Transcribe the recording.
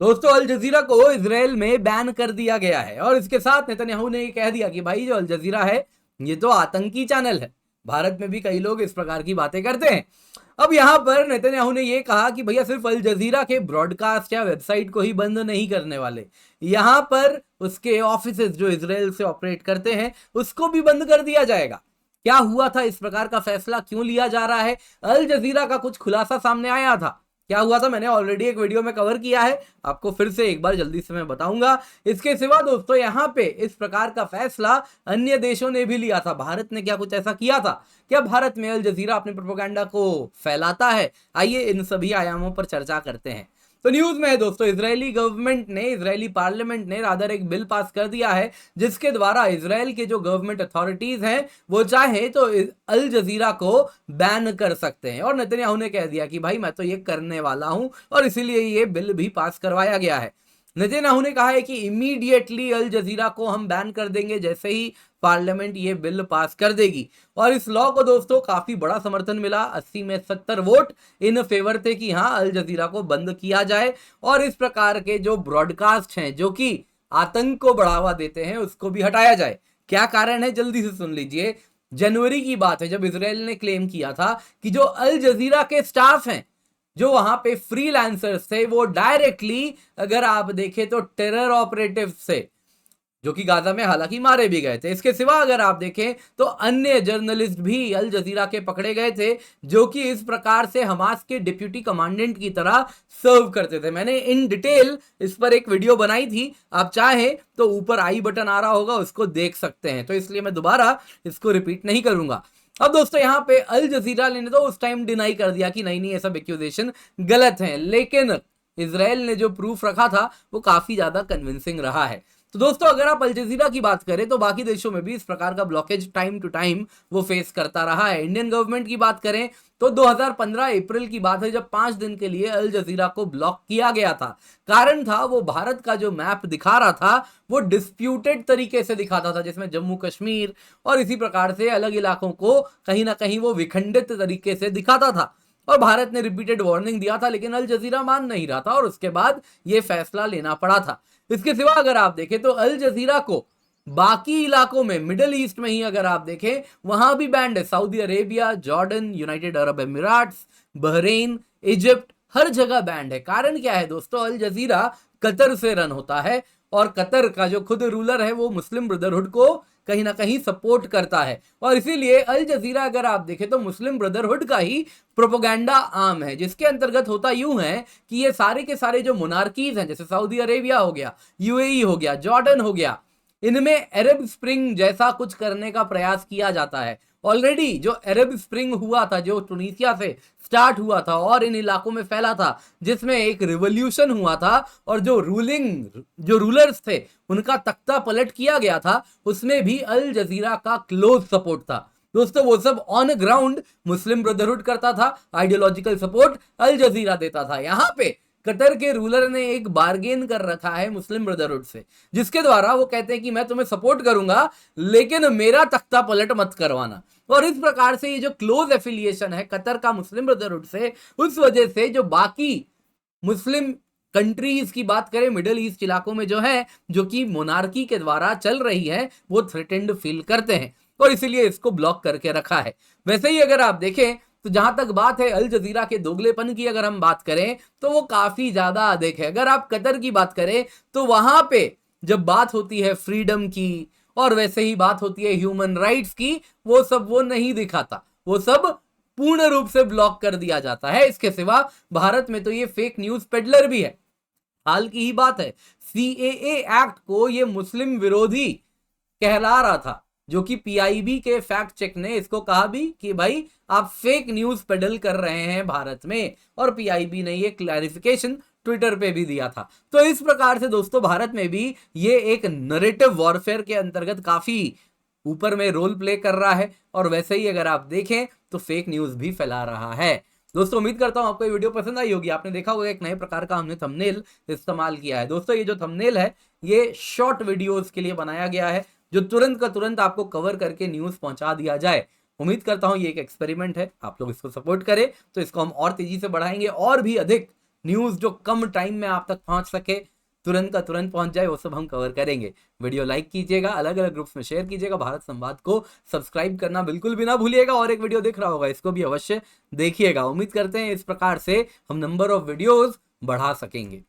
दोस्तों अल जजीरा को इजराइल में बैन कर दिया गया है और इसके साथ नेतन्याहू ने ये कह दिया कि भाई जो अल जजीरा है ये तो आतंकी चैनल है। भारत में भी कई लोग इस प्रकार की बातें करते हैं। अब यहां पर नेतन्याहू ने ये कहा कि भैया सिर्फ अल जजीरा के ब्रॉडकास्ट या वेबसाइट को ही बंद नहीं करने वाले, यहां पर उसके ऑफिसेज जो इजराइल से ऑपरेट करते हैं उसको भी बंद कर दिया जाएगा। क्या हुआ था, इस प्रकार का फैसला क्यों लिया जा रहा है? अल जजीरा का कुछ खुलासा सामने आया था। क्या हुआ था मैंने ऑलरेडी एक वीडियो में कवर किया है, आपको फिर से एक बार जल्दी से मैं बताऊंगा। इसके सिवा दोस्तों यहाँ पे इस प्रकार का फैसला अन्य देशों ने भी लिया था। भारत ने क्या कुछ ऐसा किया था? क्या भारत में अल जजीरा अपने प्रोपेगेंडा को फैलाता है? आइए इन सभी आयामों पर चर्चा करते हैं। तो न्यूज में है दोस्तों, इजरायली गवर्नमेंट ने, इजरायली पार्लियामेंट ने रादर एक बिल पास कर दिया है जिसके द्वारा इजराइल के जो गवर्नमेंट अथॉरिटीज हैं वो चाहे तो अल जजीरा को बैन कर सकते हैं। और नेतन्याहू ने कह दिया कि भाई मैं तो ये करने वाला हूं और इसीलिए ये बिल भी पास करवाया गया है। नेतन्याहू ने कहा है कि इमीडिएटली अल जजीरा को हम बैन कर देंगे जैसे ही पार्लियामेंट ये बिल पास कर देगी। और इस लॉ को दोस्तों काफी बड़ा समर्थन मिला, 80 में 70 वोट इन फेवर थे कि हाँ अल जजीरा को बंद किया जाए और इस प्रकार के जो ब्रॉडकास्ट हैं जो कि आतंक को बढ़ावा देते हैं उसको भी हटाया जाए। क्या कारण है जल्दी से सुन लीजिए। जनवरी की बात है जब इजराइल ने क्लेम किया था कि जो अल जजीरा के स्टाफ हैं, जो वहां पे फ्रीलांसर्स थे, वो डायरेक्टली अगर आप देखें तो टेरर ऑपरेटिव से, जो कि गाजा में हालांकि मारे भी गए थे। इसके सिवा अगर आप देखें तो अन्य जर्नलिस्ट भी अल जजीरा के पकड़े गए थे जो कि इस प्रकार से हमास के डिप्यूटी कमांडेंट की तरह सर्व करते थे। मैंने इन डिटेल इस पर एक वीडियो बनाई थी, आप चाहें तो ऊपर आई बटन आ रहा होगा उसको देख सकते हैं, तो इसलिए मैं दोबारा इसको रिपीट नहीं करूंगा। अब दोस्तों यहाँ पे अल जजीरा ने तो उस टाइम डिनाई कर दिया कि नहीं नहीं ये सब एक्यूजेशन गलत है, लेकिन इजराइल ने जो प्रूफ रखा था वो काफी ज्यादा कन्विंसिंग रहा है। तो दोस्तों अगर आप अल जजीरा की बात करें तो बाकी देशों में भी इस प्रकार का ब्लॉकेज टाइम टू टाइम वो फेस करता रहा है। इंडियन गवर्नमेंट की बात करें तो 2015 अप्रैल की बात है जब 5 दिन के लिए अल जजीरा को ब्लॉक किया गया था। कारण था वो भारत का जो मैप दिखा रहा था वो डिस्प्यूटेड तरीके से दिखाता था, जिसमें जम्मू कश्मीर और इसी प्रकार से अलग इलाकों को कहीं ना कहीं वो विखंडित तरीके से दिखाता था और भारत ने रिपीटेड वार्निंग दिया था, लेकिन अल जजीरा मान नहीं रहा था और उसके बाद ये फैसला लेना पड़ा था। इसके सिवा अगर आप देखें तो अल जजीरा को बाकी इलाकों में, मिडिल ईस्ट में ही अगर आप देखें वहां भी बैंड है। Saudi Arabia, Jordan, United Arab Emirates, Bahrain, Egypt, हर जगह बैंड है। कारण क्या है दोस्तों, अल जजीरा कतर से रन होता है और कतर का जो खुद रूलर है वो मुस्लिम ब्रदरहुड को कहीं ना कहीं सपोर्ट करता है और इसीलिए अल जजीरा अगर आप देखें तो मुस्लिम ब्रदरहुड का ही प्रोपोगेंडा आम है, जिसके अंतर्गत होता यूं है कि ये सारे के सारे जो मोनार्कीज हैं, जैसे सऊदी अरेबिया हो गया, यूएई हो गया, जॉर्डन हो गया, इनमें अरब स्प्रिंग जैसा कुछ करने का प्रयास किया जाता है। ऑलरेडी जो अरब स्प्रिंग हुआ था, जो टुनीसिया से स्टार्ट हुआ था और इन इलाकों में फैला था, जिसमें एक रिवॉल्यूशन हुआ था और जो रूलर्स थे उनका तख्ता पलट किया गया था, उसमें भी अल जजीरा का क्लोज सपोर्ट था। दोस्तों वो सब ऑन ग्राउंड मुस्लिम ब्रदरहुड करता था, आइडियोलॉजिकल सपोर्ट अल जजीरा देता था। यहां पे कतर के रूलर ने एक बार्गेन कर रखा है मुस्लिम ब्रदरहुड से, जिसके द्वारा वो कहते हैं कि मैं तुम्हें सपोर्ट करूंगा लेकिन मेरा तख्ता पलट मत करवाना। और इस प्रकार से ये जो क्लोज एफिलिएशन है कतर का मुस्लिम ब्रदरहुड से, उस वजह से जो बाकी मुस्लिम कंट्रीज की बात करें मिडिल ईस्ट इलाकों में जो है, जो कि मोनार्की के द्वारा चल रही है, वो थ्रेटेंड फील करते हैं और इसीलिए इसको ब्लॉक करके रखा है। वैसे ही अगर आप देखें तो जहां तक बात है अल जजीरा के दोगलेपन की, अगर हम बात करें तो वो काफी ज्यादा अधिक है। अगर आप कतर की बात करें तो वहां पे जब बात होती है फ्रीडम की और वैसे ही बात होती है ह्यूमन राइट्स की, वो सब वो नहीं दिखाता, वो सब पूर्ण रूप से ब्लॉक कर दिया जाता है। इसके सिवा भारत में तो ये फेक न्यूज पेडलर भी है। हाल की ही बात है, सीएए एक्ट को ये मुस्लिम विरोधी कहला रहा था, जो कि पीआईबी के फैक्ट चेक ने इसको कहा भी कि भाई आप फेक न्यूज पेडल कर रहे हैं भारत में, और पीआईबी ने ये क्लैरिफिकेशन ट्विटर पे भी दिया था। तो इस प्रकार से दोस्तों भारत में भी ये एक नरेटिव वॉरफेयर के अंतर्गत काफी ऊपर में रोल प्ले कर रहा है और वैसे ही अगर आप देखें तो फेक न्यूज भी फैला रहा है। दोस्तों उम्मीद करता हूं आपको ये वीडियो पसंद आई होगी। आपने देखा होगा एक नए प्रकार का हमने थंबनेल इस्तेमाल किया है। दोस्तों ये जो थंबनेल है ये शॉर्ट वीडियोस के लिए बनाया गया है, जो तुरंत का तुरंत आपको कवर करके न्यूज पहुंचा दिया जाए। उम्मीद करता हूं ये एक एक्सपेरिमेंट है, आप लोग इसको सपोर्ट करें तो इसको हम और तेजी से बढ़ाएंगे और भी अधिक न्यूज जो कम टाइम में आप तक पहुंच सके, तुरंत का तुरंत पहुंच जाए, वो सब हम कवर करेंगे। वीडियो लाइक कीजिएगा, अलग अलग ग्रुप्स में शेयर कीजिएगा, भारत संवाद को सब्सक्राइब करना बिल्कुल भी ना भूलिएगा, और एक वीडियो दिख रहा होगा, इसको भी अवश्य देखिएगा। उम्मीद करते हैं इस प्रकार से हम नंबर ऑफ वीडियोस बढ़ा सकेंगे।